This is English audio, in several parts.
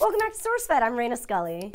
Welcome back to SourceFED, I'm Reina Scully.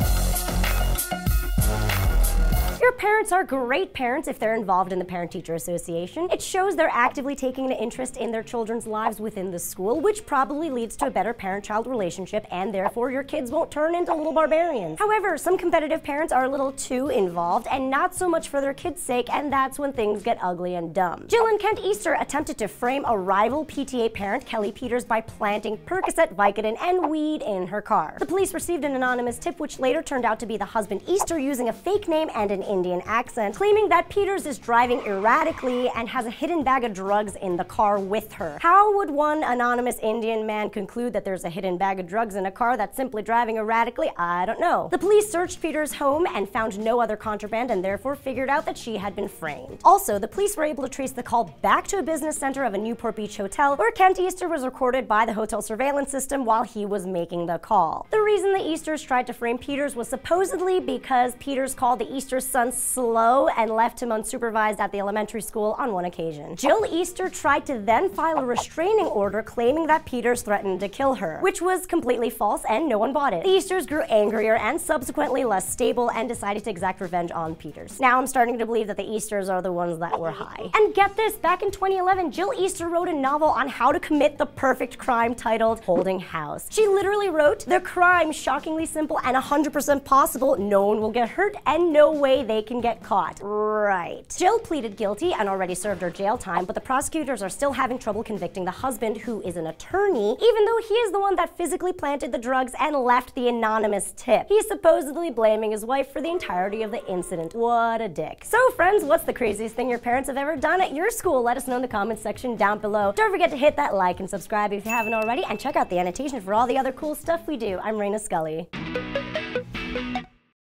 Your parents are great parents if they're involved in the Parent-Teacher Association. It shows they're actively taking an interest in their children's lives within the school, which probably leads to a better parent-child relationship, and therefore your kids won't turn into little barbarians. However, some competitive parents are a little too involved, and not so much for their kids' sake, and that's when things get ugly and dumb. Jill and Kent Easter attempted to frame a rival PTA parent, Kelly Peters, by planting Percocet, Vicodin, and weed in her car. The police received an anonymous tip, which later turned out to be the husband Easter using a fake name and an Indian accent, claiming that Peters is driving erratically and has a hidden bag of drugs in the car with her. How would one anonymous Indian man conclude that there's a hidden bag of drugs in a car that's simply driving erratically? I don't know. The police searched Peters' home and found no other contraband, and therefore figured out that she had been framed. Also, the police were able to trace the call back to a business center of a Newport Beach hotel, where Kent Easter was recorded by the hotel surveillance system while he was making the call. The reason the Easters tried to frame Peters was supposedly because Peters called the Easter's son slow and left him unsupervised at the elementary school on one occasion. Jill Easter tried to then file a restraining order claiming that Peters threatened to kill her, which was completely false and no one bought it. The Easters grew angrier and subsequently less stable and decided to exact revenge on Peters. Now I'm starting to believe that the Easters are the ones that were high. And get this, back in 2011, Jill Easter wrote a novel on how to commit the perfect crime titled Holding House. She literally wrote, "The crime shockingly simple and 100% possible, no one will get hurt and no way they can get caught." Right. Jill pleaded guilty and already served her jail time, but the prosecutors are still having trouble convicting the husband, who is an attorney, even though he is the one that physically planted the drugs and left the anonymous tip. He's supposedly blaming his wife for the entirety of the incident. What a dick. So friends, what's the craziest thing your parents have ever done at your school? Let us know in the comments section down below. Don't forget to hit that like and subscribe if you haven't already, and check out the annotation for all the other cool stuff we do. I'm Reina Scully.